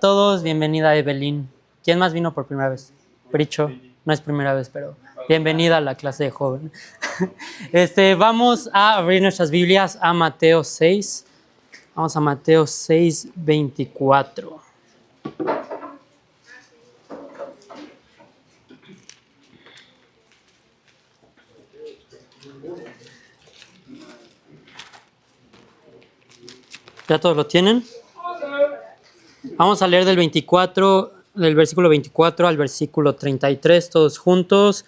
a todos, bienvenida Evelyn. ¿Quién más vino por primera vez? Pricho, no es primera vez, pero bienvenida a la clase de joven. Vamos a abrir nuestras Biblias a Mateo 6. Vamos a Mateo 6, 24. ¿Ya todos lo tienen? Vamos a leer del versículo 24 al versículo 33, todos juntos.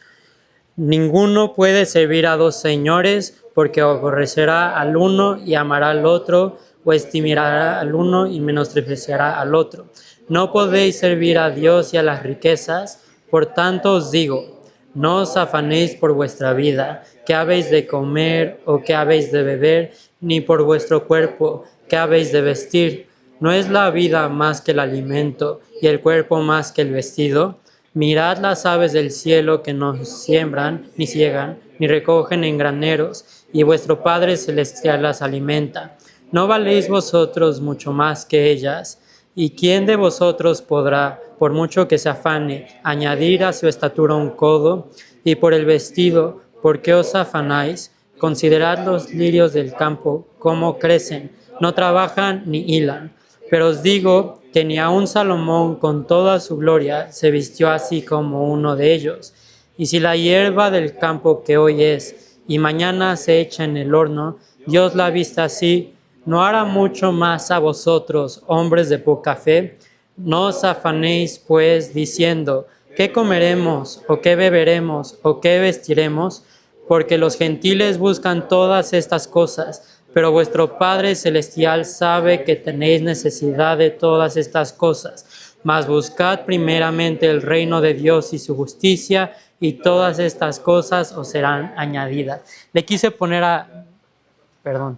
Ninguno puede servir a dos señores, porque aborrecerá al uno y amará al otro, o estimará al uno y menospreciará al otro. No podéis servir a Dios y a las riquezas. Por tanto os digo, no os afanéis por vuestra vida, qué habéis de comer o qué habéis de beber, ni por vuestro cuerpo, qué habéis de vestir. ¿No es la vida más que el alimento y el cuerpo más que el vestido? Mirad las aves del cielo, que no siembran, ni ciegan, ni recogen en graneros, y vuestro Padre Celestial las alimenta. ¿No valéis vosotros mucho más que ellas? ¿Y quién de vosotros podrá, por mucho que se afane, añadir a su estatura un codo? Y por el vestido, ¿por qué os afanáis? Considerad los lirios del campo, cómo crecen, no trabajan ni hilan. Pero os digo que ni aun Salomón con toda su gloria se vistió así como uno de ellos. Y si la hierba del campo que hoy es y mañana se echa en el horno, Dios la vista así, ¿no hará mucho más a vosotros, hombres de poca fe? No os afanéis, pues, diciendo, ¿qué comeremos, o qué beberemos, o qué vestiremos? Porque los gentiles buscan todas estas cosas, pero vuestro Padre Celestial sabe que tenéis necesidad de todas estas cosas. Mas buscad primeramente el reino de Dios y su justicia, y todas estas cosas os serán añadidas. Le quise poner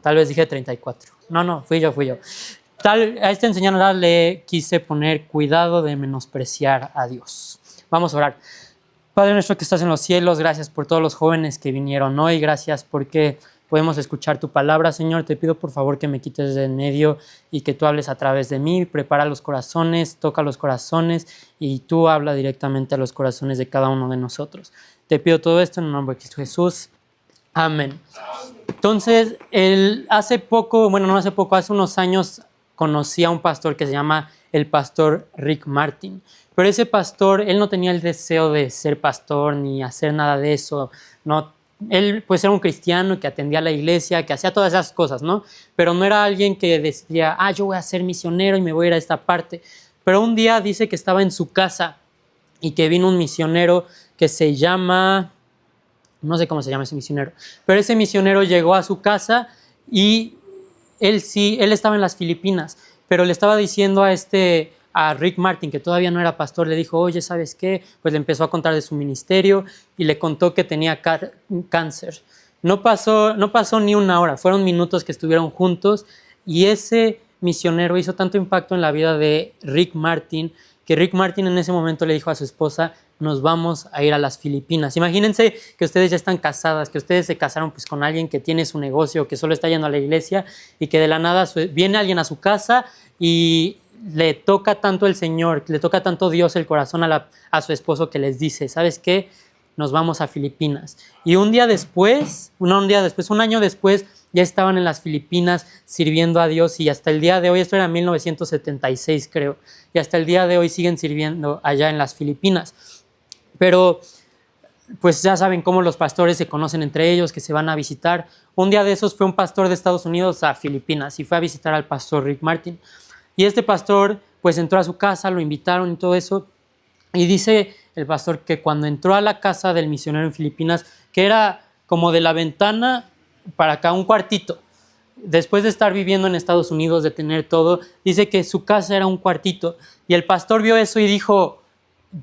tal vez dije 34. No, fui yo. A esta enseñanza le quise poner cuidado de menospreciar a Dios. Vamos a orar. Padre nuestro que estás en los cielos, gracias por todos los jóvenes que vinieron hoy, gracias porque podemos escuchar tu palabra, Señor. Te pido por favor que me quites de en medio y que tú hables a través de mí. Prepara los corazones, toca los corazones y tú habla directamente a los corazones de cada uno de nosotros. Te pido todo esto en el nombre de Cristo Jesús. Amén. Entonces, hace unos años conocí a un pastor que se llama el pastor Rick Martin. Pero ese pastor, él no tenía el deseo de ser pastor ni hacer nada de eso. No, él pues era un cristiano que atendía a la iglesia, que hacía todas esas cosas, ¿no? Pero no era alguien que decía, yo voy a ser misionero y me voy a ir a esta parte. Pero un día dice que estaba en su casa y que vino un misionero que se llama... No sé cómo se llama ese misionero, pero ese misionero llegó a su casa y él estaba en las Filipinas, pero le estaba diciendo a Rick Martin, que todavía no era pastor, le dijo, oye, ¿sabes qué? Pues le empezó a contar de su ministerio y le contó que tenía cáncer. No pasó ni una hora, fueron minutos que estuvieron juntos y ese misionero hizo tanto impacto en la vida de Rick Martin, que Rick Martin en ese momento le dijo a su esposa, nos vamos a ir a las Filipinas. Imagínense que ustedes ya están casadas, que ustedes se casaron pues con alguien que tiene su negocio, que solo está yendo a la iglesia y que de la nada viene alguien a su casa y le toca tanto el Señor, le toca tanto Dios el corazón a su esposo que les dice, ¿sabes qué? Nos vamos a Filipinas. Y un año después, ya estaban en las Filipinas sirviendo a Dios y hasta el día de hoy, esto era 1976 creo, y hasta el día de hoy siguen sirviendo allá en las Filipinas. Pero pues ya saben cómo los pastores se conocen entre ellos, que se van a visitar. Un día de esos fue un pastor de Estados Unidos a Filipinas y fue a visitar al pastor Rick Martin. Y este pastor pues entró a su casa, lo invitaron y todo eso. Y dice el pastor que cuando entró a la casa del misionero en Filipinas, que era como de la ventana para acá, un cuartito. Después de estar viviendo en Estados Unidos, de tener todo, dice que su casa era un cuartito. Y el pastor vio eso y dijo,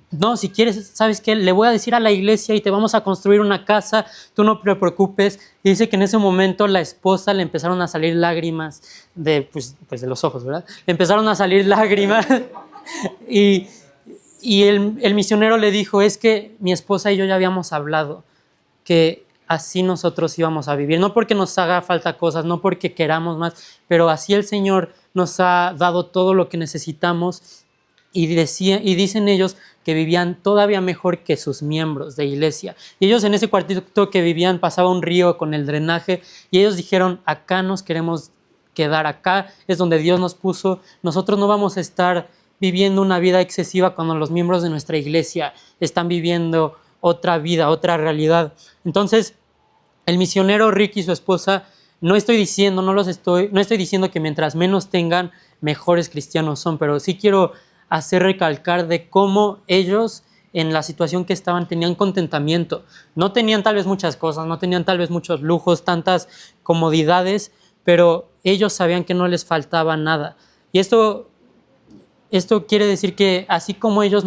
no, si quieres, ¿sabes qué? Le voy a decir a la iglesia y te vamos a construir una casa, tú no te preocupes. Y dice que en ese momento la esposa le empezaron a salir lágrimas de los ojos, ¿verdad? Le empezaron a salir lágrimas y el misionero le dijo, es que mi esposa y yo ya habíamos hablado que así nosotros íbamos a vivir, no porque nos haga falta cosas, no porque queramos más, pero así el Señor nos ha dado todo lo que necesitamos y dicen ellos que vivían todavía mejor que sus miembros de iglesia. Y ellos en ese cuartito que vivían pasaba un río con el drenaje y ellos dijeron, acá nos queremos quedar, acá es donde Dios nos puso, nosotros no vamos a estar viviendo una vida excesiva cuando los miembros de nuestra iglesia están viviendo otra vida, otra realidad. Entonces, el misionero Rick y su esposa, no estoy diciendo que mientras menos tengan, mejores cristianos son, pero sí quiero hacer recalcar de cómo ellos en la situación que estaban tenían contentamiento. No tenían tal vez muchas cosas, no tenían tal vez muchos lujos, tantas comodidades, pero ellos sabían que no les faltaba nada. Y esto quiere decir que así como ellos,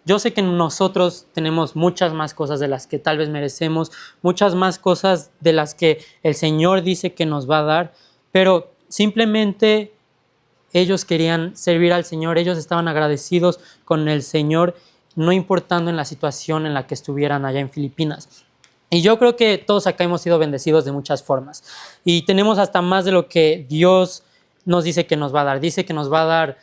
yo sé que nosotros tenemos muchas más cosas de las que tal vez merecemos, muchas más cosas de las que el Señor dice que nos va a dar, pero simplemente ellos querían servir al Señor, ellos estaban agradecidos con el Señor, no importando en la situación en la que estuvieran allá en Filipinas. Y yo creo que todos acá hemos sido bendecidos de muchas formas. Y tenemos hasta más de lo que Dios nos dice que nos va a dar. Dice que nos va a dar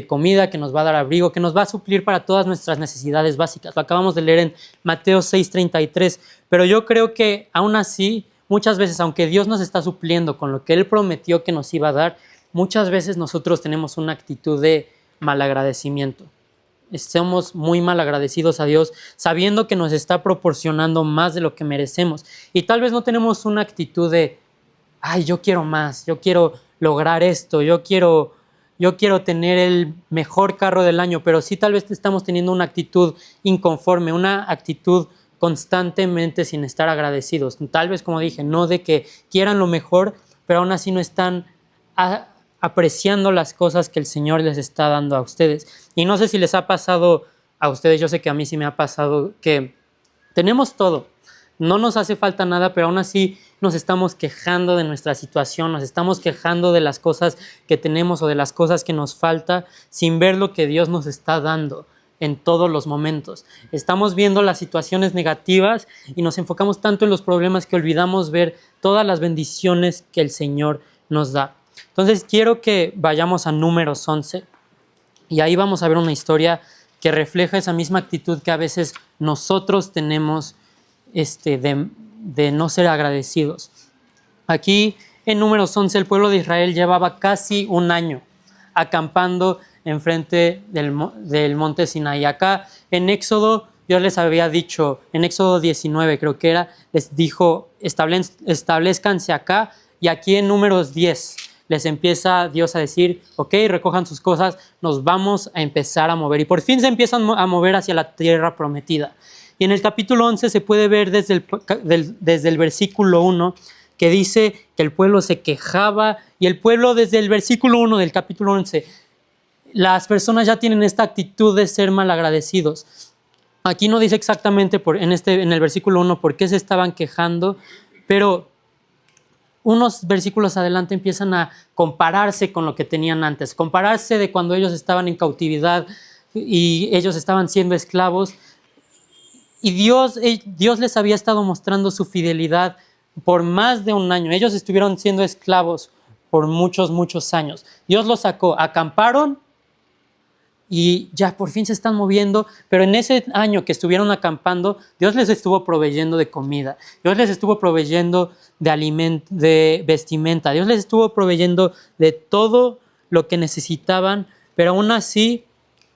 comida, que nos va a dar abrigo, que nos va a suplir para todas nuestras necesidades básicas. Lo acabamos de leer en Mateo 6:33. Pero yo creo que aún así, muchas veces, aunque Dios nos está supliendo con lo que Él prometió que nos iba a dar, muchas veces nosotros tenemos una actitud de malagradecimiento. Somos muy malagradecidos a Dios, sabiendo que nos está proporcionando más de lo que merecemos. Y tal vez no tenemos una actitud de, ay, yo quiero más, yo quiero lograr esto, yo quiero tener el mejor carro del año, pero sí tal vez estamos teniendo una actitud inconforme, una actitud constantemente sin estar agradecidos. Tal vez, como dije, no de que quieran lo mejor, pero aún así no están apreciando las cosas que el Señor les está dando a ustedes. Y no sé si les ha pasado a ustedes, yo sé que a mí sí me ha pasado, que tenemos todo, no nos hace falta nada, pero aún así nos estamos quejando de nuestra situación, nos estamos quejando de las cosas que tenemos o de las cosas que nos falta, sin ver lo que Dios nos está dando en todos los momentos. Estamos viendo las situaciones negativas y nos enfocamos tanto en los problemas que olvidamos ver todas las bendiciones que el Señor nos da. Entonces quiero que vayamos a Números 11 y ahí vamos a ver una historia que refleja esa misma actitud que a veces nosotros tenemos de no ser agradecidos. Aquí en Números 11 el pueblo de Israel llevaba casi un año acampando enfrente del monte Sinaí. Acá en Éxodo Dios les había dicho, en Éxodo 19 creo que era, les dijo, establezcanse acá, y aquí en Números 10 les empieza Dios a decir, ok, recojan sus cosas, nos vamos a empezar a mover. Y por fin se empiezan a mover hacia la tierra prometida. Y en el capítulo 11 se puede ver desde el versículo 1 que dice que el pueblo se quejaba, y el pueblo desde el versículo 1 del capítulo 11, las personas ya tienen esta actitud de ser malagradecidos. Aquí no dice exactamente en el versículo 1 por qué se estaban quejando, pero unos versículos adelante empiezan a compararse con lo que tenían antes, compararse de cuando ellos estaban en cautividad y ellos estaban siendo esclavos. Y Dios les había estado mostrando su fidelidad por más de un año. Ellos estuvieron siendo esclavos por muchos, muchos años. Dios los sacó, acamparon y ya por fin se están moviendo, pero en ese año que estuvieron acampando, Dios les estuvo proveyendo de comida, Dios les estuvo proveyendo de vestimenta, Dios les estuvo proveyendo de todo lo que necesitaban, pero aún así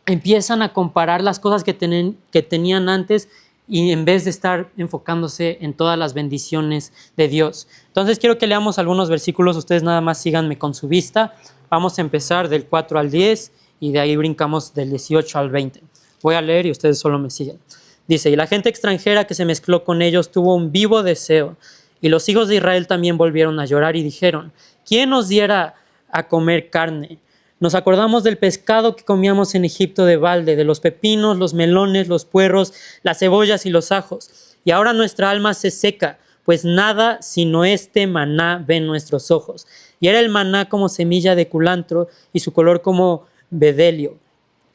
empiezan a comparar las cosas que tenían antes, y en vez de estar enfocándose en todas las bendiciones de Dios. Entonces quiero que leamos algunos versículos, ustedes nada más síganme con su vista. Vamos a empezar del 4 al 10 y de ahí brincamos del 18 al 20. Voy a leer y ustedes solo me siguen. Dice, y la gente extranjera que se mezcló con ellos tuvo un vivo deseo, y los hijos de Israel también volvieron a llorar y dijeron, ¿quién nos diera a comer carne? Nos acordamos del pescado que comíamos en Egipto de balde, de los pepinos, los melones, los puerros, las cebollas y los ajos. Y ahora nuestra alma se seca, pues nada sino este maná ven nuestros ojos. Y era el maná como semilla de culantro y su color como bedelio.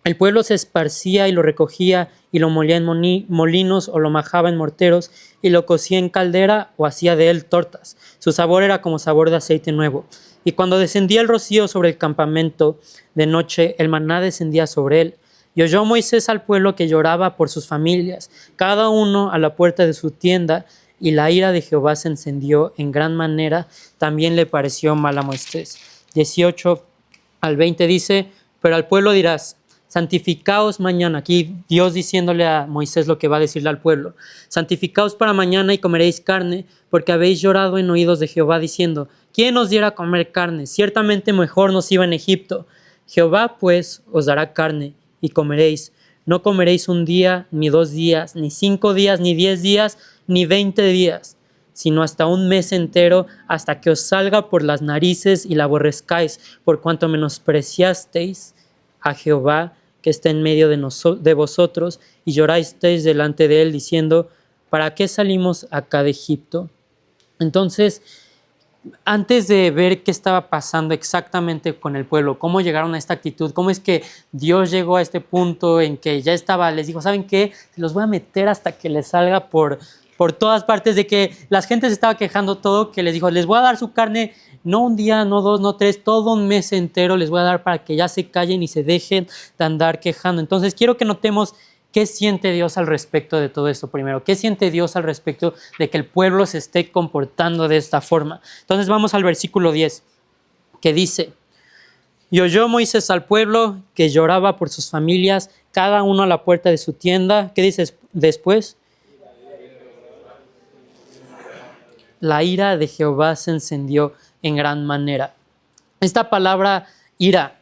El pueblo se esparcía y lo recogía y lo molía en molinos o lo majaba en morteros y lo cocía en caldera o hacía de él tortas. Su sabor era como sabor de aceite nuevo. Y cuando descendía el rocío sobre el campamento de noche, el maná descendía sobre él. Y oyó Moisés al pueblo que lloraba por sus familias, cada uno a la puerta de su tienda, y la ira de Jehová se encendió en gran manera. También le pareció mal a Moisés. 18 al 20 dice: pero al pueblo dirás, santificaos mañana. Aquí Dios diciéndole a Moisés lo que va a decirle al pueblo. Santificaos para mañana y comeréis carne, porque habéis llorado en oídos de Jehová diciendo: ¿quién nos diera a comer carne? Ciertamente mejor nos iba en Egipto. Jehová pues os dará carne y comeréis. No comeréis un día, ni 2 días, ni 5 días, ni 10 días, ni 20 días, sino hasta un mes entero, hasta que os salga por las narices y la aborrezcáis, por cuanto menospreciasteis a Jehová que está en medio de vosotros, y llorasteis delante de él, diciendo: ¿para qué salimos acá de Egipto? Entonces, antes de ver qué estaba pasando exactamente con el pueblo, cómo llegaron a esta actitud, cómo es que Dios llegó a este punto en que ya estaba, les dijo: ¿saben qué? Los voy a meter hasta que les salga por todas partes, de que la gente se estaba quejando todo, que les dijo: les voy a dar su carne, no un día, no 2, no 3, todo un mes entero les voy a dar para que ya se callen y se dejen de andar quejando. Entonces quiero que notemos qué siente Dios al respecto de todo esto primero. ¿Qué siente Dios al respecto de que el pueblo se esté comportando de esta forma? Entonces vamos al versículo 10, que dice: y oyó Moisés al pueblo que lloraba por sus familias, cada uno a la puerta de su tienda. ¿Qué dice después? La ira de Jehová se encendió en gran manera. Esta palabra ira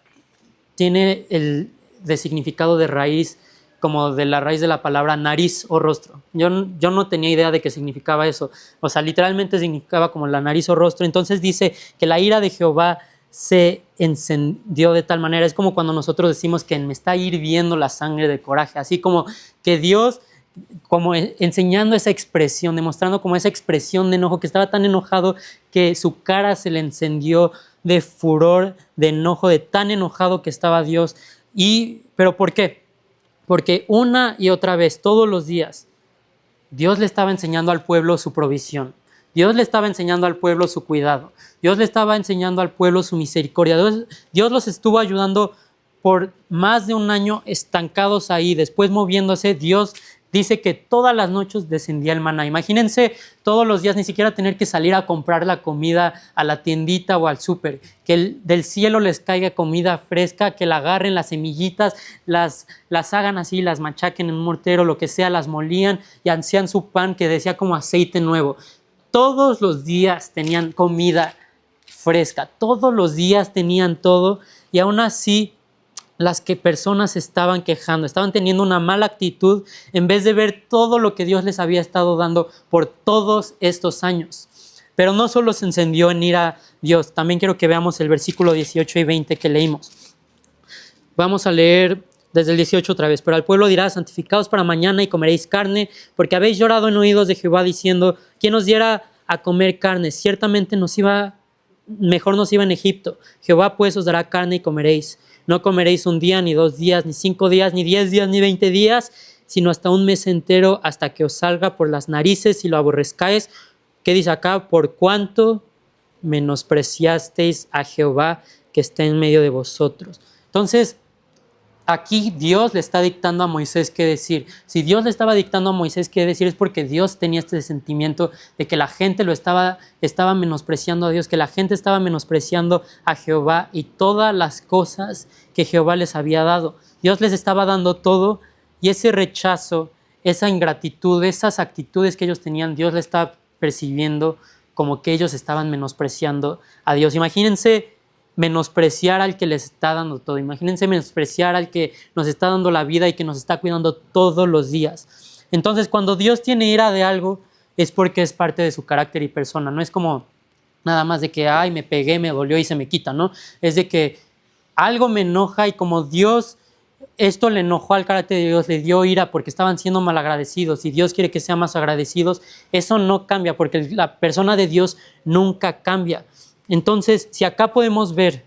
tiene el de significado de raíz, como de la raíz de la palabra nariz o rostro. Yo no tenía idea de qué significaba eso. O sea, literalmente significaba como la nariz o rostro. Entonces dice que la ira de Jehová se encendió de tal manera. Es como cuando nosotros decimos que me está hirviendo la sangre de coraje. Así como que Dios, como enseñando esa expresión, demostrando como esa expresión de enojo, que estaba tan enojado que su cara se le encendió de furor, de enojo, de tan enojado que estaba Dios. ¿Pero por qué? Porque una y otra vez, todos los días, Dios le estaba enseñando al pueblo su provisión. Dios le estaba enseñando al pueblo su cuidado. Dios le estaba enseñando al pueblo su misericordia. Dios los estuvo ayudando por más de un año estancados ahí. Después moviéndose, Dios dice que todas las noches descendía el maná. Imagínense todos los días ni siquiera tener que salir a comprar la comida a la tiendita o al súper. Que del cielo les caiga comida fresca, que la agarren las semillitas, las hagan así, las machaquen en un mortero, lo que sea, las molían y hacían su pan que decía como aceite nuevo. Todos los días tenían comida fresca, todos los días tenían todo, y aún así las personas estaban quejando, estaban teniendo una mala actitud en vez de ver todo lo que Dios les había estado dando por todos estos años. Pero no solo se encendió en ira Dios, también quiero que veamos el versículo 18 y 20 que leímos. Vamos a leer desde el 18 otra vez. Pero al pueblo dirá: santificaos para mañana y comeréis carne, porque habéis llorado en oídos de Jehová diciendo: ¿quién nos diera a comer carne? Ciertamente mejor nos iba en Egipto. Jehová pues os dará carne y comeréis. No comeréis un día, ni 2 días, ni 5 días, ni 10 días, ni 20 días, sino hasta un mes entero, hasta que os salga por las narices y lo aborrezcáis. ¿Qué dice acá? Por cuanto menospreciasteis a Jehová que está en medio de vosotros. Entonces, aquí Dios le está dictando a Moisés qué decir. Si Dios le estaba dictando a Moisés qué decir, es porque Dios tenía este sentimiento de que la gente estaba menospreciando a Dios, que la gente estaba menospreciando a Jehová y todas las cosas que Jehová les había dado. Dios les estaba dando todo, y ese rechazo, esa ingratitud, esas actitudes que ellos tenían, Dios le estaba percibiendo como que ellos estaban menospreciando a Dios. Imagínense menospreciar al que les está dando todo. Imagínense menospreciar al que nos está dando la vida y que nos está cuidando todos los días. Entonces, cuando Dios tiene ira de algo, es porque es parte de su carácter y persona. No es como nada más de que, ay, me pegué, me dolió y se me quita, ¿no? Es de que algo me enoja, y como Dios, esto le enojó al carácter de Dios, le dio ira porque estaban siendo malagradecidos, y Dios quiere que sean más agradecidos. Eso no cambia, porque la persona de Dios nunca cambia. Entonces, si acá podemos ver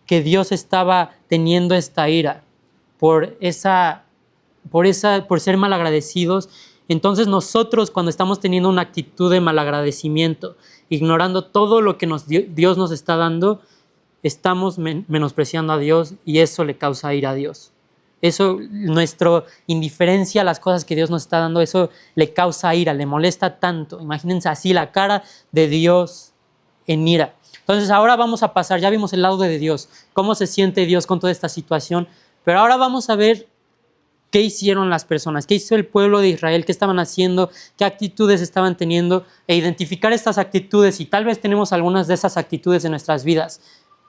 que Dios estaba teniendo esta ira por ser malagradecidos, Entonces nosotros, cuando estamos teniendo una actitud de malagradecimiento, ignorando todo lo que Dios nos está dando, estamos menospreciando a Dios y eso le causa ira a Dios. Eso, nuestra indiferencia a las cosas que Dios nos está dando, eso le causa ira, le molesta tanto. Imagínense así la cara de Dios en ira. Entonces ahora vamos a pasar, ya vimos el lado de Dios, cómo se siente Dios con toda esta situación, pero ahora vamos a ver qué hicieron las personas, qué hizo el pueblo de Israel, qué estaban haciendo, qué actitudes estaban teniendo, e identificar estas actitudes, y tal vez tenemos algunas de esas actitudes en nuestras vidas.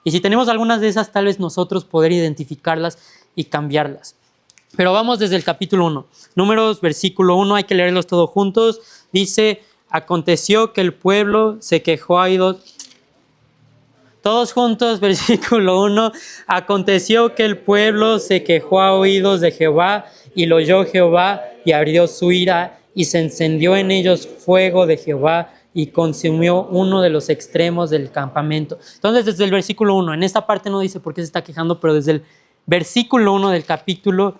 Y si tenemos algunas de esas, tal vez nosotros poder identificarlas y cambiarlas. Pero vamos desde el capítulo 1. Números, versículo 1, hay que leerlos todos juntos. Dice, aconteció que el pueblo se quejó a oídos. Todos juntos, versículo 1. Aconteció que el pueblo se quejó a oídos de Jehová, y lo oyó Jehová, y ardió su ira, y se encendió en ellos fuego de Jehová, y consumió uno de los extremos del campamento. Entonces, desde el versículo 1, en esta parte no dice por qué se está quejando, pero desde el versículo 1 del capítulo,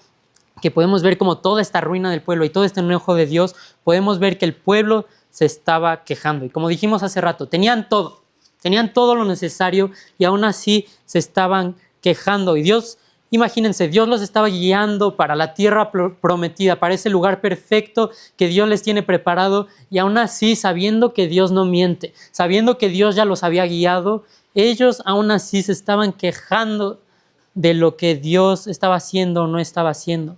que podemos ver como toda esta ruina del pueblo y todo este enojo de Dios, podemos ver que el pueblo se estaba quejando. Y como dijimos hace rato, tenían todo lo necesario y aún así se estaban quejando. Y Dios, imagínense, Dios los estaba guiando para la tierra prometida, para ese lugar perfecto que Dios les tiene preparado, y aún así, sabiendo que Dios no miente, sabiendo que Dios ya los había guiado, ellos aún así se estaban quejando de lo que Dios estaba haciendo o no estaba haciendo.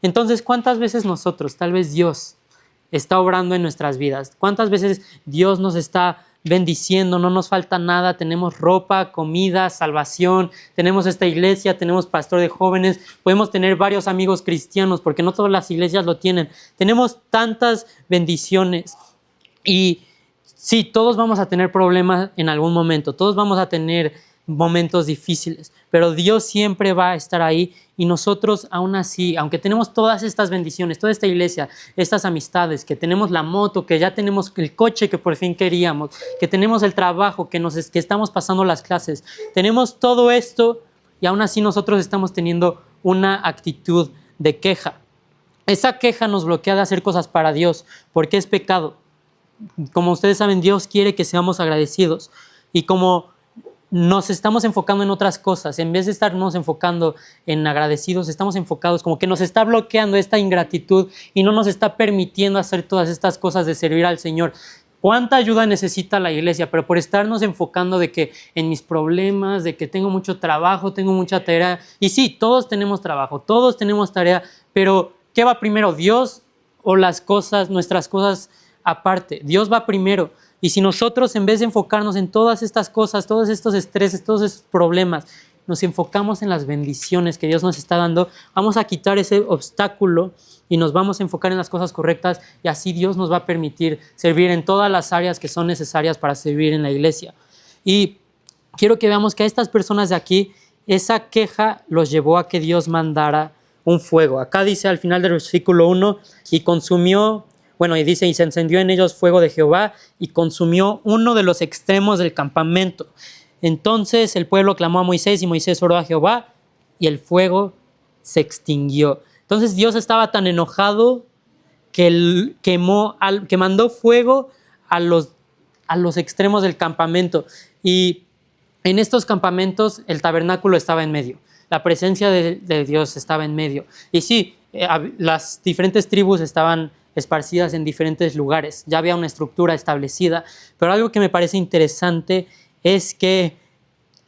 Entonces, ¿cuántas veces nosotros, tal vez Dios, está obrando en nuestras vidas? ¿Cuántas veces Dios nos está bendiciendo? No nos falta nada, tenemos ropa, comida, salvación, tenemos esta iglesia, tenemos pastor de jóvenes, podemos tener varios amigos cristianos, porque no todas las iglesias lo tienen. Tenemos tantas bendiciones y sí, todos vamos a tener problemas en algún momento, todos vamos a tener momentos difíciles, pero Dios siempre va a estar ahí, y nosotros aún así, aunque tenemos todas estas bendiciones, toda esta iglesia, estas amistades, que tenemos la moto, que ya tenemos el coche que por fin queríamos, que tenemos el trabajo, que estamos pasando las clases, tenemos todo esto y aún así nosotros estamos teniendo una actitud de queja. Esa queja nos bloquea de hacer cosas para Dios, porque es pecado. Como ustedes saben, Dios quiere que seamos agradecidos, y como nos estamos enfocando en otras cosas, en vez de estarnos enfocando en agradecidos, estamos enfocados, como que nos está bloqueando esta ingratitud y no nos está permitiendo hacer todas estas cosas de servir al Señor. ¿Cuánta ayuda necesita la iglesia? Pero por estarnos enfocando de que en mis problemas, de que tengo mucho trabajo, tengo mucha tarea, y sí, todos tenemos trabajo, todos tenemos tarea, pero ¿qué va primero, Dios o las cosas, nuestras cosas aparte? Dios va primero. Y si nosotros, en vez de enfocarnos en todas estas cosas, todos estos estreses, todos estos problemas, nos enfocamos en las bendiciones que Dios nos está dando, vamos a quitar ese obstáculo y nos vamos a enfocar en las cosas correctas, y así Dios nos va a permitir servir en todas las áreas que son necesarias para servir en la iglesia. Y quiero que veamos que a estas personas de aquí, esa queja los llevó a que Dios mandara un fuego. Acá dice al final del versículo 1, y consumió... y dice, y se encendió en ellos fuego de Jehová, y consumió uno de los extremos del campamento. Entonces el pueblo clamó a Moisés, y Moisés oró a Jehová, y el fuego se extinguió. Entonces Dios estaba tan enojado que mandó fuego a los extremos del campamento. Y en estos campamentos el tabernáculo estaba en medio. La presencia de Dios estaba en medio. Y sí, las diferentes tribus estaban esparcidas en diferentes lugares, ya había una estructura establecida, pero algo que me parece interesante es que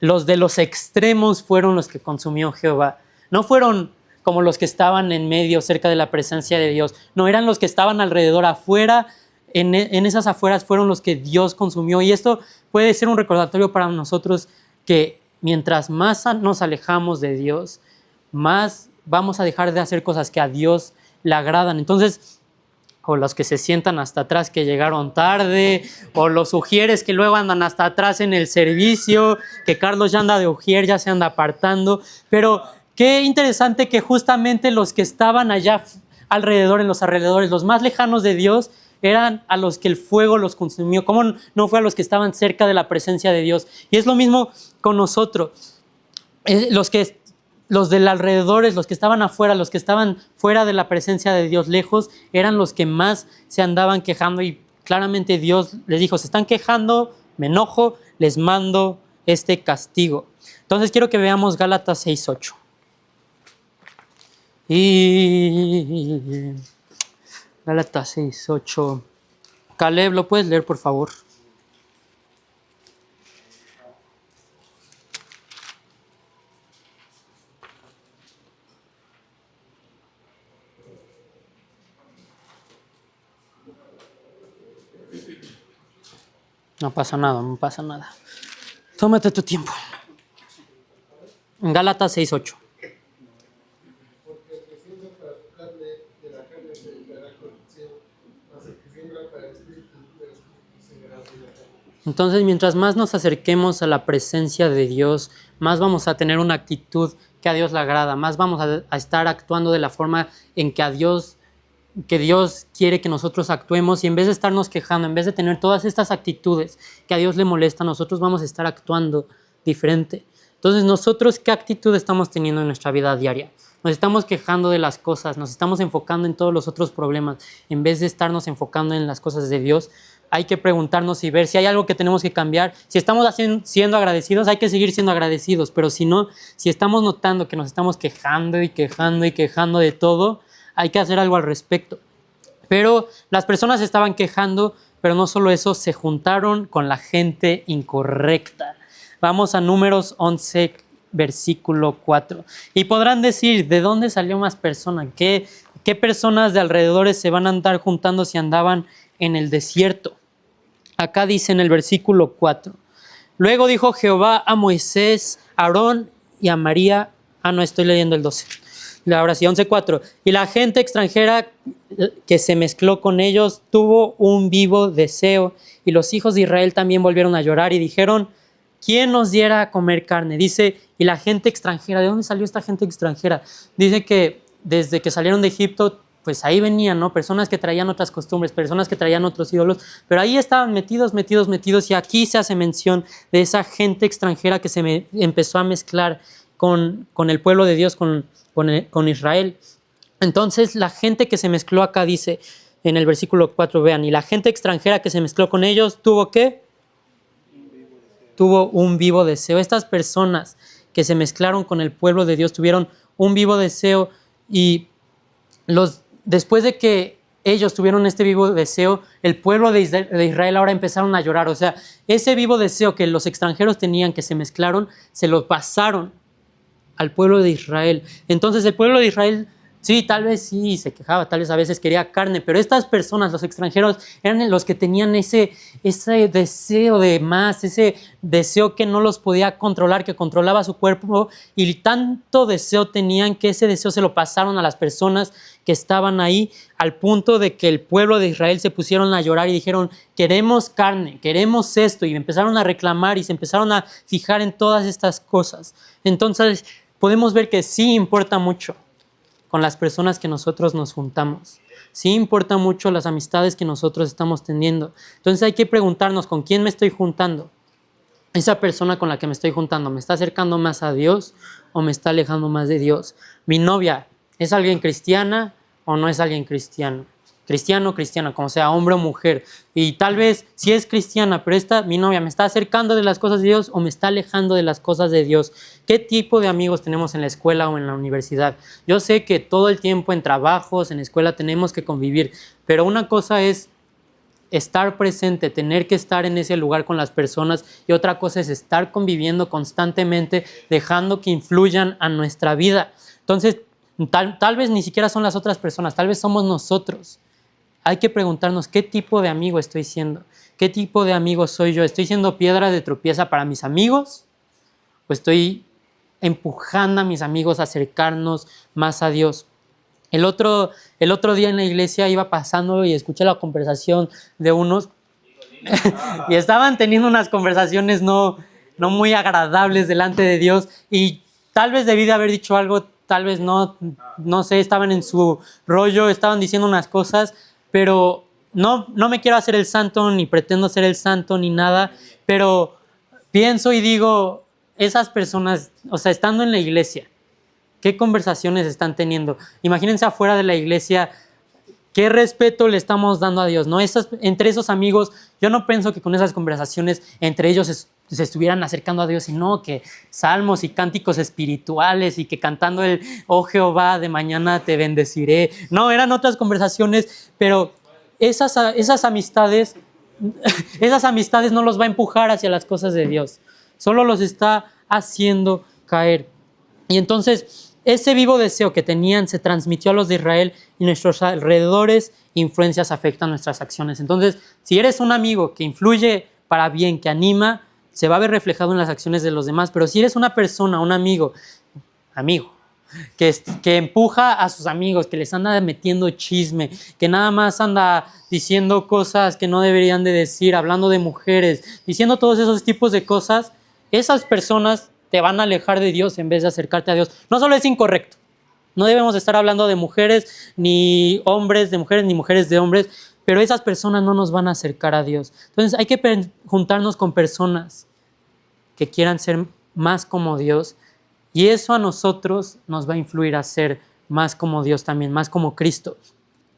los de los extremos fueron los que consumió Jehová. No fueron como los que estaban en medio, cerca de la presencia de Dios, no, eran los que estaban alrededor, afuera, en esas afueras fueron los que Dios consumió. Y esto puede ser un recordatorio para nosotros, que mientras más nos alejamos de Dios, más vamos a dejar de hacer cosas que a Dios le agradan. Entonces, o los que se sientan hasta atrás que llegaron tarde, o los ujieres que luego andan hasta atrás en el servicio, que Carlos ya anda de ujier, ya se anda apartando. Pero qué interesante que justamente los que estaban allá alrededor, en los alrededores, los más lejanos de Dios, eran a los que el fuego los consumió. ¿Cómo no fue a los que estaban cerca de la presencia de Dios? Y es lo mismo con nosotros. Los que los del alrededores, los que estaban afuera, los que estaban fuera de la presencia de Dios, lejos, eran los que más se andaban quejando y claramente Dios les dijo, se están quejando, me enojo, les mando este castigo. Entonces quiero que veamos Gálatas 6:8. Y Gálatas 6:8. Caleb, ¿lo puedes leer, por favor? No pasa nada, no pasa nada. Tómate tu tiempo. Gálatas 6:8. Porque el que siembra para su carne, de la carne se segará corrupción, mas el que siembra para el espíritu, del espíritu segará vida eterna. Entonces, mientras más nos acerquemos a la presencia de Dios, más vamos a tener una actitud que a Dios le agrada, más vamos a estar actuando de la forma en que Dios quiere que nosotros actuemos, y en vez de estarnos quejando, en vez de tener todas estas actitudes que a Dios le molesta, nosotros vamos a estar actuando diferente. Entonces, nosotros, ¿qué actitud estamos teniendo en nuestra vida diaria? Nos estamos quejando de las cosas, nos estamos enfocando en todos los otros problemas, en vez de estarnos enfocando en las cosas de Dios. Hay que preguntarnos y ver si hay algo que tenemos que cambiar. Si estamos siendo agradecidos, hay que seguir siendo agradecidos, pero si no, si estamos notando que nos estamos quejando y quejando y quejando de todo, hay que hacer algo al respecto. Pero las personas se estaban quejando, pero no solo eso, se juntaron con la gente incorrecta. Vamos a Números 11, versículo 4. Y podrán decir, ¿de dónde salió más personas? ¿Qué personas de alrededores se van a andar juntando si andaban en el desierto? Acá dice en el versículo 4. Luego dijo Jehová a Moisés, a Aarón y a María. No, estoy leyendo el 12. Ahora sí, 11:4. Y la gente extranjera que se mezcló con ellos tuvo un vivo deseo. Y los hijos de Israel también volvieron a llorar y dijeron, ¿quién nos diera a comer carne? Dice, y la gente extranjera, ¿de dónde salió esta gente extranjera? Dice que desde que salieron de Egipto, pues ahí venían, ¿no? Personas que traían otras costumbres, personas que traían otros ídolos, pero ahí estaban metidos, y aquí se hace mención de esa gente extranjera que empezó a mezclar con el pueblo de Dios, con Israel. Entonces, la gente que se mezcló acá dice, en el versículo 4, vean, y la gente extranjera que se mezcló con ellos, ¿tuvo qué? Tuvo un vivo deseo. Estas personas que se mezclaron con el pueblo de Dios tuvieron un vivo deseo, y después de que ellos tuvieron este vivo deseo, el pueblo de Israel ahora empezaron a llorar. O sea, ese vivo deseo que los extranjeros tenían, que se mezclaron, se lo pasaron al pueblo de Israel. Entonces el pueblo de Israel, sí, tal vez sí se quejaba, tal vez a veces quería carne, pero estas personas, los extranjeros, eran los que tenían ese deseo de más, ese deseo que no los podía controlar, que controlaba su cuerpo, y tanto deseo tenían que ese deseo se lo pasaron a las personas que estaban ahí, al punto de que el pueblo de Israel se pusieron a llorar y dijeron, queremos carne, queremos esto, y empezaron a reclamar y se empezaron a fijar en todas estas cosas. Entonces podemos ver que sí importa mucho con las personas que nosotros nos juntamos. Sí importa mucho las amistades que nosotros estamos teniendo. Entonces hay que preguntarnos, ¿con quién me estoy juntando? ¿Esa persona con la que me estoy juntando me está acercando más a Dios o me está alejando más de Dios? ¿Mi novia es alguien cristiana o no es alguien cristiano? Cristiano o cristiana, como sea, hombre o mujer. Y tal vez sí es cristiana, pero mi novia me está acercando de las cosas de Dios o me está alejando de las cosas de Dios. ¿Qué tipo de amigos tenemos en la escuela o en la universidad? Yo sé que todo el tiempo en trabajos, en escuela tenemos que convivir, pero una cosa es estar presente, tener que estar en ese lugar con las personas, y otra cosa es estar conviviendo constantemente, dejando que influyan a nuestra vida. Entonces, tal vez ni siquiera son las otras personas, tal vez somos nosotros. Hay que preguntarnos, ¿qué tipo de amigo estoy siendo? ¿Qué tipo de amigo soy yo? ¿Estoy siendo piedra de tropiezo para mis amigos? ¿O estoy empujando a mis amigos a acercarnos más a Dios? El otro día en la iglesia iba pasando y escuché la conversación de unos y estaban teniendo unas conversaciones no muy agradables delante de Dios, y tal vez debí de haber dicho algo, tal vez no sé, estaban en su rollo, estaban diciendo unas cosas, pero no me quiero hacer el santo, ni pretendo ser el santo, ni nada, pero pienso y digo, esas personas, o sea, estando en la iglesia, ¿Qué conversaciones están teniendo? Imagínense afuera de la iglesia, ¿qué respeto le estamos dando a Dios? ¿No? Entre esos amigos, yo no pienso que con esas conversaciones entre ellos se estuvieran acercando a Dios, sino que salmos y cánticos espirituales y que cantando el "Oh Jehová, de mañana te bendeciré". No, eran otras conversaciones, pero esas amistades, esas amistades no los va a empujar hacia las cosas de Dios. Solo los está haciendo caer. Y entonces, ese vivo deseo que tenían se transmitió a los de Israel y nuestros alrededores, influencias afectan nuestras acciones. Entonces, si eres un amigo que influye para bien, que anima, se va a ver reflejado en las acciones de los demás. Pero si eres una persona, un amigo, que empuja a sus amigos, que les anda metiendo chisme, que nada más anda diciendo cosas que no deberían de decir, hablando de mujeres, diciendo todos esos tipos de cosas, esas personas te van a alejar de Dios en vez de acercarte a Dios. No solo es incorrecto, no debemos estar hablando de mujeres, ni hombres de mujeres, ni mujeres de hombres, pero esas personas no nos van a acercar a Dios. Entonces hay que juntarnos con personas que quieran ser más como Dios, y eso a nosotros nos va a influir a ser más como Dios también, más como Cristo.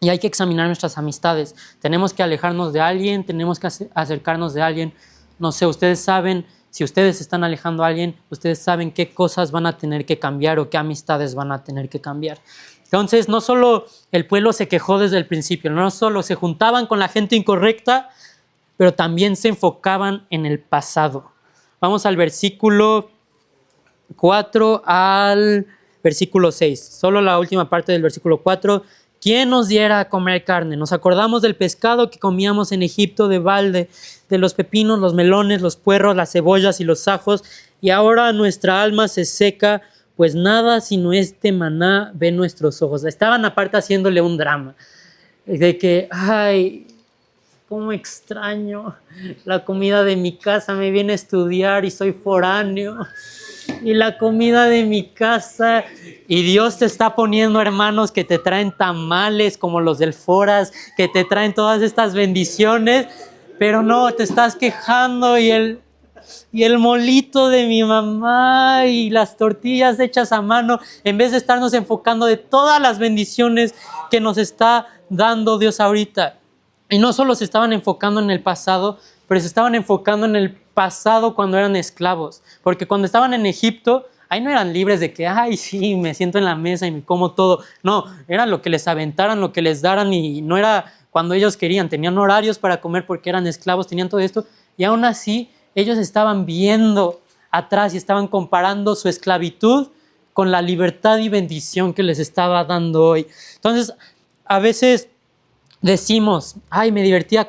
Y hay que examinar nuestras amistades. Tenemos que alejarnos de alguien, tenemos que acercarnos de alguien. No sé, ustedes saben, si ustedes están alejando a alguien, ustedes saben qué cosas van a tener que cambiar o qué amistades van a tener que cambiar. Entonces, no solo el pueblo se quejó desde el principio, no solo se juntaban con la gente incorrecta, pero también se enfocaban en el pasado. Vamos al versículo 4 al versículo 6. Solo la última parte del versículo 4. ¿Quién nos diera a comer carne? Nos acordamos del pescado que comíamos en Egipto de balde, de los pepinos, los melones, los puerros, las cebollas y los ajos, y ahora nuestra alma se seca, pues nada sino este maná ve nuestros ojos. Estaban aparte haciéndole un drama, de que, ay, cómo extraño la comida de mi casa, me viene a estudiar y soy foráneo. Y la comida de mi casa, y Dios te está poniendo hermanos que te traen tamales como los del Foras, que te traen todas estas bendiciones, pero no, te estás quejando y el molito de mi mamá y las tortillas hechas a mano, en vez de estarnos enfocando de todas las bendiciones que nos está dando Dios ahorita. Y no solo se estaban enfocando en el pasado, pero se estaban enfocando en el pasado cuando eran esclavos. Porque cuando estaban en Egipto, ahí no eran libres de que, ay, sí, me siento en la mesa y me como todo. No, era lo que les aventaran, lo que les daran, y no era cuando ellos querían. Tenían horarios para comer porque eran esclavos, tenían todo esto. Y aún así, ellos estaban viendo atrás y estaban comparando su esclavitud con la libertad y bendición que les estaba dando hoy. Entonces, a veces decimos, ay, me divertía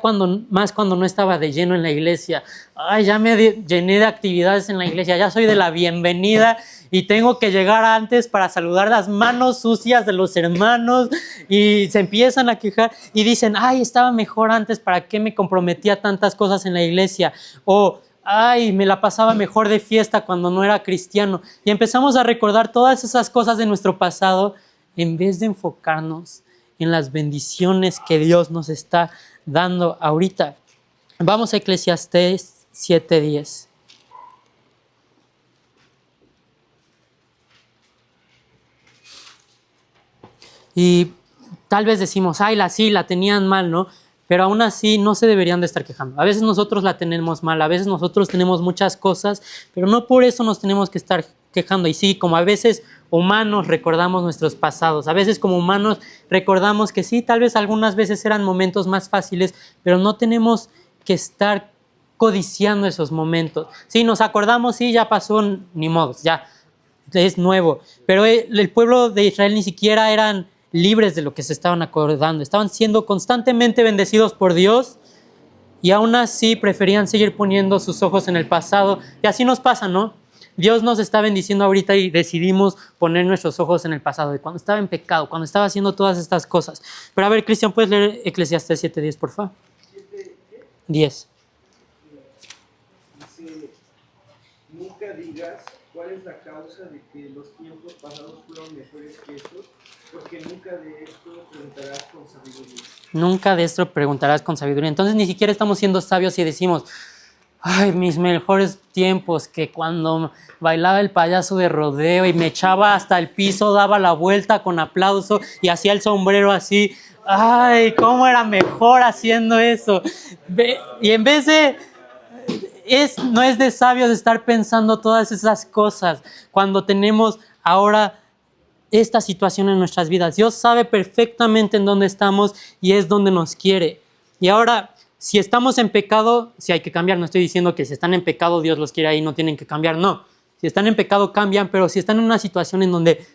más cuando no estaba de lleno en la iglesia. Ay, ya me llené de actividades en la iglesia, ya soy de la bienvenida y tengo que llegar antes para saludar las manos sucias de los hermanos, y se empiezan a quejar y dicen, ay, estaba mejor antes, ¿para qué me comprometía a tantas cosas en la iglesia? O, ay, me la pasaba mejor de fiesta cuando no era cristiano. Y empezamos a recordar todas esas cosas de nuestro pasado en vez de enfocarnos en las bendiciones que Dios nos está dando ahorita. Vamos a Eclesiastés 7:10. Y tal vez decimos, ay, sí, la tenían mal, ¿no? Pero aún así no se deberían de estar quejando. A veces nosotros la tenemos mal, a veces nosotros tenemos muchas cosas, pero no por eso nos tenemos que estar quejando. Y sí, como a veces humanos recordamos nuestros pasados, a veces como humanos recordamos que sí, tal vez algunas veces eran momentos más fáciles, pero no tenemos que estar codiciando esos momentos. Sí, nos acordamos, sí, ya pasó, ni modo, ya es nuevo. Pero el pueblo de Israel ni siquiera eran libres de lo que se estaban acordando. Estaban siendo constantemente bendecidos por Dios, y aún así preferían seguir poniendo sus ojos en el pasado. Y así nos pasa, ¿no? Dios nos está bendiciendo ahorita y decidimos poner nuestros ojos en el pasado, de cuando estaba en pecado, cuando estaba haciendo todas estas cosas. Pero a ver, Cristian, ¿puedes leer Eclesiastés 7:10, por favor? 10. Dice, nunca digas cuál es la causa de que los tiempos pasados fueron mejores que estos, porque nunca de esto preguntarás con sabiduría. Nunca de esto preguntarás con sabiduría. Entonces ni siquiera estamos siendo sabios y decimos, Ay, mis mejores tiempos, que cuando bailaba el payaso de rodeo y me echaba hasta el piso, daba la vuelta con aplauso y hacía el sombrero así. Ay, cómo era mejor haciendo eso. Y en vez de... no es de sabios estar pensando todas esas cosas cuando tenemos ahora esta situación en nuestras vidas. Dios sabe perfectamente en dónde estamos y es donde nos quiere. Y ahora, si estamos en pecado, sí hay que cambiar. No estoy diciendo que si están en pecado Dios los quiere ahí, no tienen que cambiar. No, si están en pecado cambian, pero si están en una situación en donde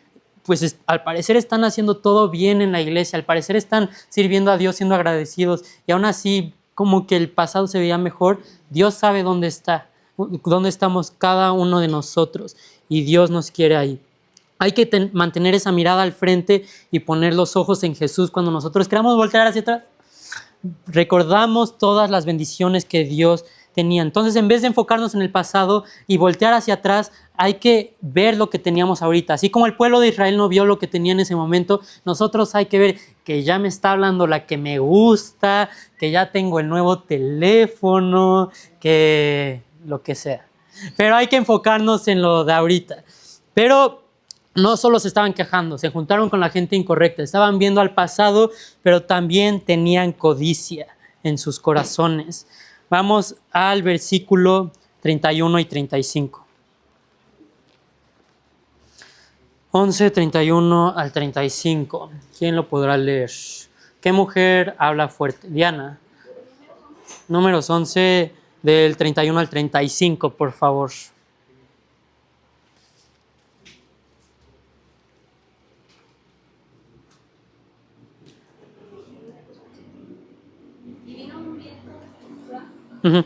pues al parecer están haciendo todo bien en la iglesia, al parecer están sirviendo a Dios, siendo agradecidos, y aún así como que el pasado se veía mejor, Dios sabe dónde estamos cada uno de nosotros, y Dios nos quiere ahí. Hay que mantener esa mirada al frente y poner los ojos en Jesús. Cuando nosotros queramos voltear hacia atrás, recordamos todas las bendiciones que Dios tenía. Entonces, en vez de enfocarnos en el pasado y voltear hacia atrás, hay que ver lo que teníamos ahorita. Así como el pueblo de Israel no vio lo que tenía en ese momento, nosotros hay que ver que ya me está hablando la que me gusta, que ya tengo el nuevo teléfono, que lo que sea. Pero hay que enfocarnos en lo de ahorita. Pero no solo se estaban quejando, se juntaron con la gente incorrecta, estaban viendo al pasado, pero también tenían codicia en sus corazones. Vamos al versículo 31 y 35. 11, 31 al 35. ¿Quién lo podrá leer? ¿Qué mujer habla fuerte? Diana. Números 11 del 31 al 35, por favor. Uh-huh.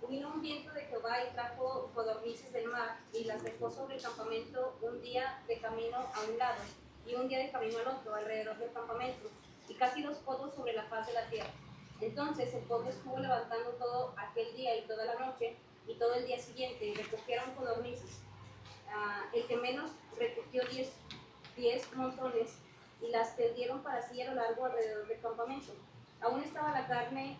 Vino un viento de Jehová y trajo codornices del mar y las dejó sobre el campamento un día de camino a un lado y un día de camino al otro alrededor del campamento y casi 2 codos sobre la faz de la tierra. Entonces el pueblo estuvo levantando todo aquel día y toda la noche y todo el día siguiente y recogieron codornices. El que menos recogió 10 montones y las tendieron para sí a lo largo alrededor del campamento. Aún estaba la carne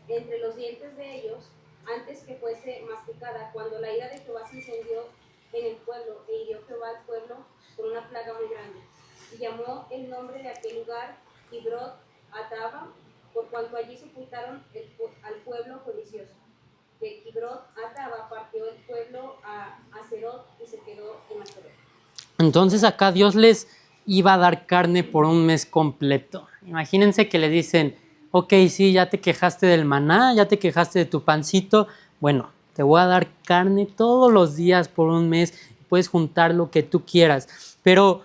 entre los dientes de ellos, antes que fuese masticada, cuando la ira de Jehová se encendió en el pueblo, e hirió Jehová al pueblo con una plaga muy grande. Y llamó el nombre de aquel lugar Kibrot Ataba, por cuanto allí sepultaron al pueblo codicioso. De Kibrot Ataba partió el pueblo a Aserot y se quedó en Aserot. Entonces acá Dios les iba a dar carne por un mes completo. Imagínense que le dicen: ok, sí, ya te quejaste del maná, ya te quejaste de tu pancito. Bueno, te voy a dar carne todos los días por un mes. Puedes juntar lo que tú quieras. Pero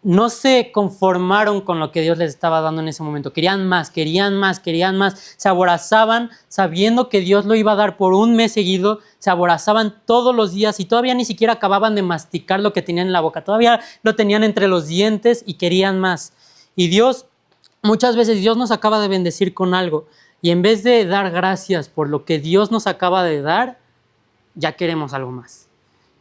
no se conformaron con lo que Dios les estaba dando en ese momento. Querían más, querían más, querían más. Se aborazaban sabiendo que Dios lo iba a dar por un mes seguido. Se aborazaban todos los días y todavía ni siquiera acababan de masticar lo que tenían en la boca. Todavía lo tenían entre los dientes y querían más. Y muchas veces Dios nos acaba de bendecir con algo y en vez de dar gracias por lo que Dios nos acaba de dar, ya queremos algo más.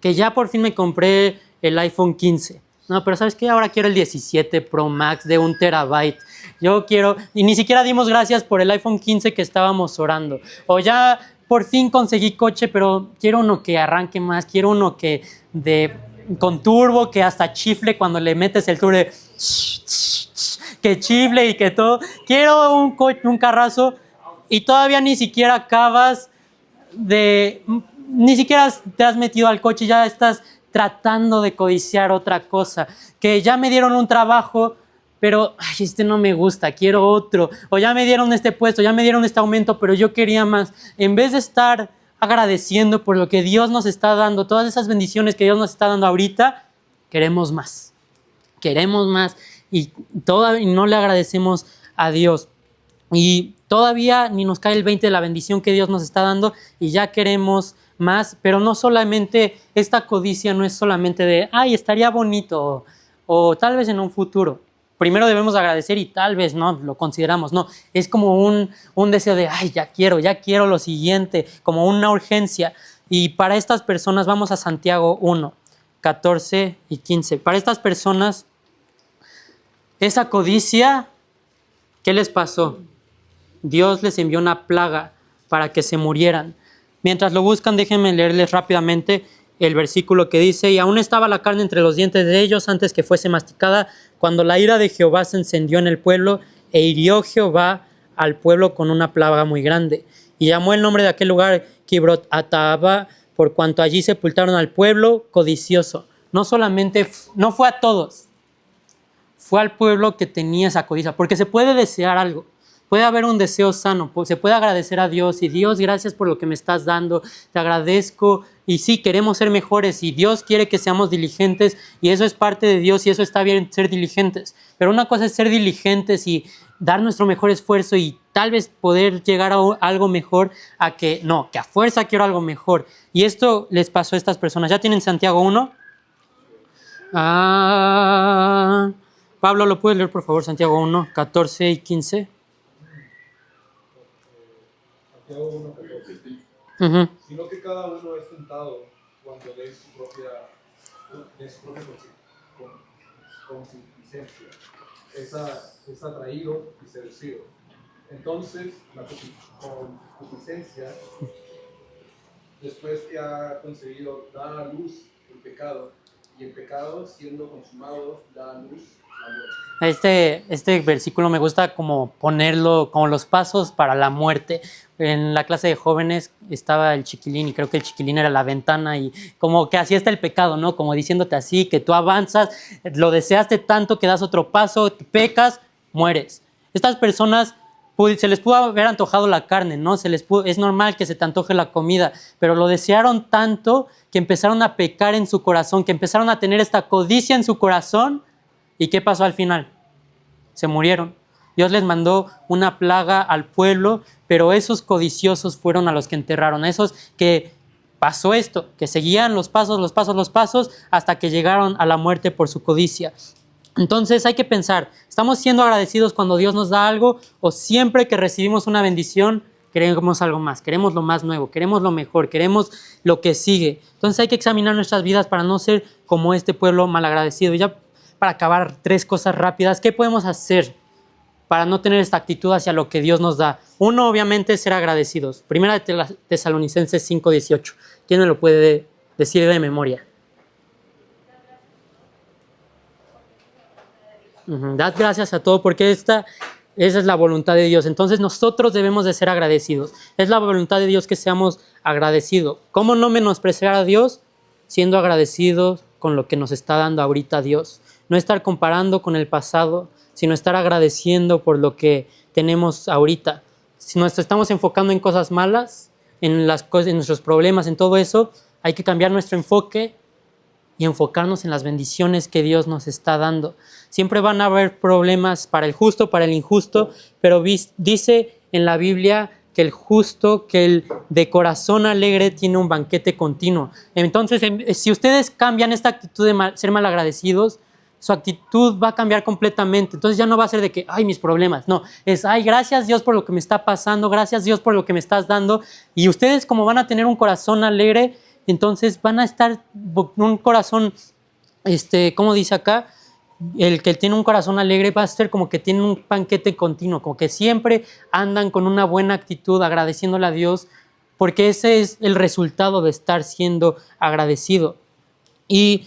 Que ya por fin me compré el iPhone 15. No, pero ¿sabes qué? Ahora quiero el 17 Pro Max de 1 terabyte. Yo quiero... Y ni siquiera dimos gracias por el iPhone 15 que estábamos orando. O ya por fin conseguí coche, pero quiero uno que arranque más. Quiero uno con turbo, que hasta chifle cuando le metes el turbo de... que chifle y que todo. Quiero un carrazo y todavía ni siquiera acabas ni siquiera te has metido al coche y ya estás tratando de codiciar otra cosa. Que ya me dieron un trabajo, pero este no me gusta, quiero otro. O ya me dieron este puesto, ya me dieron este aumento, pero yo quería más. En vez de estar agradeciendo por lo que Dios nos está dando, todas esas bendiciones que Dios nos está dando ahorita, queremos más. Queremos más. Y no le agradecemos a Dios. Y todavía ni nos cae el 20 de la bendición que Dios nos está dando y ya queremos más. Pero no solamente, esta codicia no es solamente de, estaría bonito o tal vez en un futuro. Primero debemos agradecer y tal vez no lo consideramos. No, es como un deseo de, ya quiero lo siguiente, como una urgencia. Y para estas personas, vamos a Santiago 1, 14 y 15. Para estas personas, esa codicia, ¿qué les pasó? Dios les envió una plaga para que se murieran. Mientras lo buscan, déjenme leerles rápidamente el versículo que dice: y aún estaba la carne entre los dientes de ellos antes que fuese masticada, cuando la ira de Jehová se encendió en el pueblo, e hirió Jehová al pueblo con una plaga muy grande. Y llamó el nombre de aquel lugar Kibrot Hataava, por cuanto allí sepultaron al pueblo codicioso. No solamente, no fue a todos, fue al pueblo que tenía esa codicia, porque se puede desear algo, puede haber un deseo sano, se puede agradecer a Dios y Dios, gracias por lo que me estás dando, te agradezco, y sí, queremos ser mejores y Dios quiere que seamos diligentes y eso es parte de Dios y eso está bien, ser diligentes, pero una cosa es ser diligentes y dar nuestro mejor esfuerzo y tal vez poder llegar a algo mejor, a que no, que a fuerza quiero algo mejor. Y esto les pasó a estas personas. ¿Ya tienen Santiago 1? Pablo, ¿lo puedes leer por favor? Santiago 1, 14 y 15. Santiago 1:14. Uh-huh. Sino que cada uno es tentado cuando de su propia concupiscencia es atraído y seducido. Entonces la concupiscencia, después que ha concebido, da a luz el pecado, y el pecado, siendo consumado, da a luz la muerte. Este versículo me gusta como ponerlo como los pasos para la muerte. En la clase de jóvenes estaba el chiquilín y creo que el chiquilín era la ventana y como que así está el pecado, ¿no? Como diciéndote así, que tú avanzas, lo deseaste tanto que das otro paso, pecas, mueres. Estas personas se les pudo haber antojado la carne, ¿no? Es normal que se te antoje la comida, pero lo desearon tanto que empezaron a pecar en su corazón, que empezaron a tener esta codicia en su corazón. ¿Y qué pasó al final? Se murieron. Dios les mandó una plaga al pueblo, pero esos codiciosos fueron a los que enterraron, a esos que pasó esto, que seguían los pasos, hasta que llegaron a la muerte por su codicia. Entonces hay que pensar, ¿estamos siendo agradecidos cuando Dios nos da algo o siempre que recibimos una bendición queremos algo más, queremos lo más nuevo, queremos lo mejor, queremos lo que sigue? Entonces hay que examinar nuestras vidas para no ser como este pueblo malagradecido. Y ya para acabar, 3 cosas rápidas. ¿Qué podemos hacer para no tener esta actitud hacia lo que Dios nos da? Uno, obviamente, es ser agradecidos. Primera de Tesalonicenses 5:18. ¿Quién me lo puede decir de memoria? Dad gracias a todo porque esa es la voluntad de Dios. Entonces nosotros debemos de ser agradecidos. Es la voluntad de Dios que seamos agradecidos. ¿Cómo no menospreciar a Dios? Siendo agradecidos con lo que nos está dando ahorita Dios. No estar comparando con el pasado, sino estar agradeciendo por lo que tenemos ahorita. Si nos estamos enfocando en cosas malas, en nuestros problemas, en todo eso, hay que cambiar nuestro enfoque y enfocarnos en las bendiciones que Dios nos está dando. Siempre van a haber problemas para el justo, para el injusto, pero dice en la Biblia que el justo, que el de corazón alegre tiene un banquete continuo. Entonces, si ustedes cambian esta actitud de ser malagradecidos, su actitud va a cambiar completamente. Entonces ya no va a ser de que, ay, mis problemas. No, es, ay, gracias Dios por lo que me está pasando, gracias Dios por lo que me estás dando. Y ustedes, como van a tener un corazón alegre, entonces van a estar un corazón, ¿cómo dice acá? El que tiene un corazón alegre va a ser como que tiene un banquete continuo, como que siempre andan con una buena actitud, agradeciéndole a Dios, porque ese es el resultado de estar siendo agradecido. Y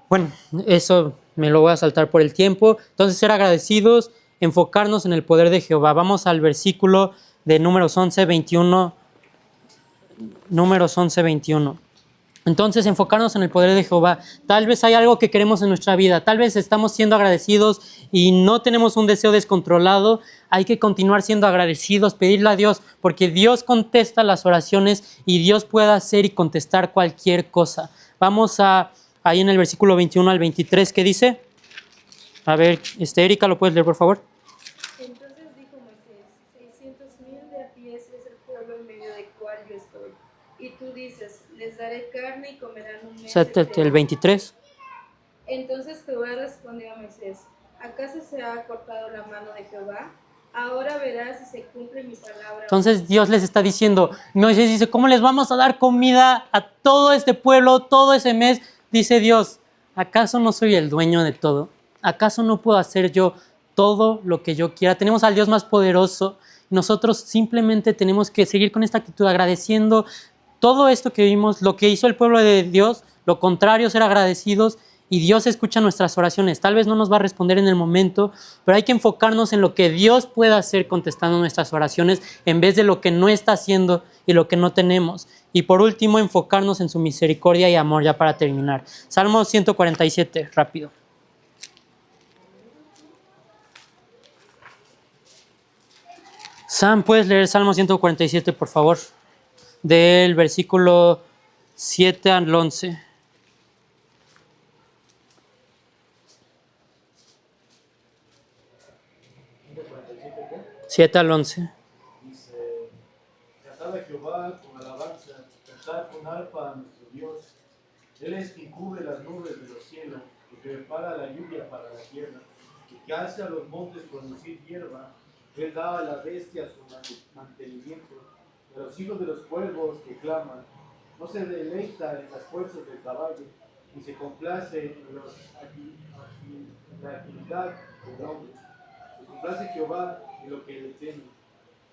bueno, eso me lo voy a saltar por el tiempo. Entonces, ser agradecidos, enfocarnos en el poder de Jehová. Vamos al versículo de Números 11:21. Números 11:21. Entonces, enfocarnos en el poder de Jehová. Tal vez hay algo que queremos en nuestra vida. Tal vez estamos siendo agradecidos y no tenemos un deseo descontrolado. Hay que continuar siendo agradecidos, pedirle a Dios, porque Dios contesta las oraciones y Dios puede hacer y contestar cualquier cosa. Vamos ahí en el versículo 21 al 23, ¿qué dice? A ver, Erika, ¿lo puedes leer, por favor? Entonces dijo Moisés: 600,000 de a pies es el pueblo en medio del cual yo estoy. Y tú dices: les daré carne y comerán un mes entero. El 23. Entonces Jehová respondió a Moisés: ¿acaso se ha cortado la mano de Jehová? Ahora verás si se cumple mi palabra. Entonces Dios les está diciendo, Moisés dice, ¿cómo les vamos a dar comida a todo este pueblo, todo ese mes? Dice Dios, ¿acaso no soy el dueño de todo? ¿Acaso no puedo hacer yo todo lo que yo quiera? Tenemos al Dios más poderoso. Nosotros simplemente tenemos que seguir con esta actitud, agradeciendo todo esto que vimos, lo que hizo el pueblo de Dios, lo contrario, ser agradecidos, y Dios escucha nuestras oraciones. Tal vez no nos va a responder en el momento, pero hay que enfocarnos en lo que Dios pueda hacer contestando nuestras oraciones en vez de lo que no está haciendo y lo que no tenemos. Y por último, enfocarnos en su misericordia y amor, ya para terminar. Salmo 147, rápido. Sam, ¿puedes leer Salmo 147, por favor? Del versículo 7 al 11. 7 al 11. Dice, cantad a Jehová con alabanza, cantad con arpa a nuestro Dios. Él es quien cubre las nubes de los cielos, que prepara la lluvia para la tierra, que hace a los montes producir hierba. Él da a la bestia su mantenimiento, a los hijos de los cuervos que claman. No se deleita en las fuerzas del caballo, ni se complace en la agilidad del hombre. Se complace Jehová en lo que le temen,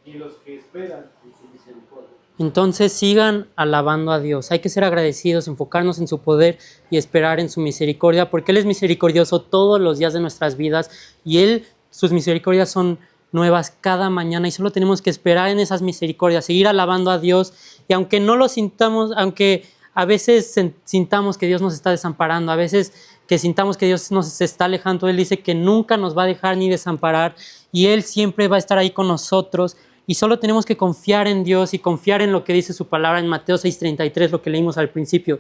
y en los que esperan en su misericordia. Entonces sigan alabando a Dios. Hay que ser agradecidos, enfocarnos en su poder y esperar en su misericordia, porque Él es misericordioso todos los días de nuestras vidas y sus misericordias son nuevas cada mañana y solo tenemos que esperar en esas misericordias, seguir alabando a Dios, y aunque no lo sintamos, aunque a veces sintamos que Dios nos está desamparando, a veces que sintamos que Dios nos está alejando, Él dice que nunca nos va a dejar ni desamparar y Él siempre va a estar ahí con nosotros. Y solo tenemos que confiar en Dios y confiar en lo que dice su palabra en Mateo 6:33, lo que leímos al principio.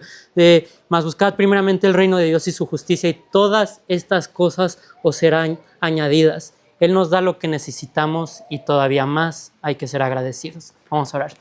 Mas buscad primeramente el reino de Dios y su justicia, y todas estas cosas os serán añadidas. Él nos da lo que necesitamos y todavía más. Hay que ser agradecidos. Vamos a orar.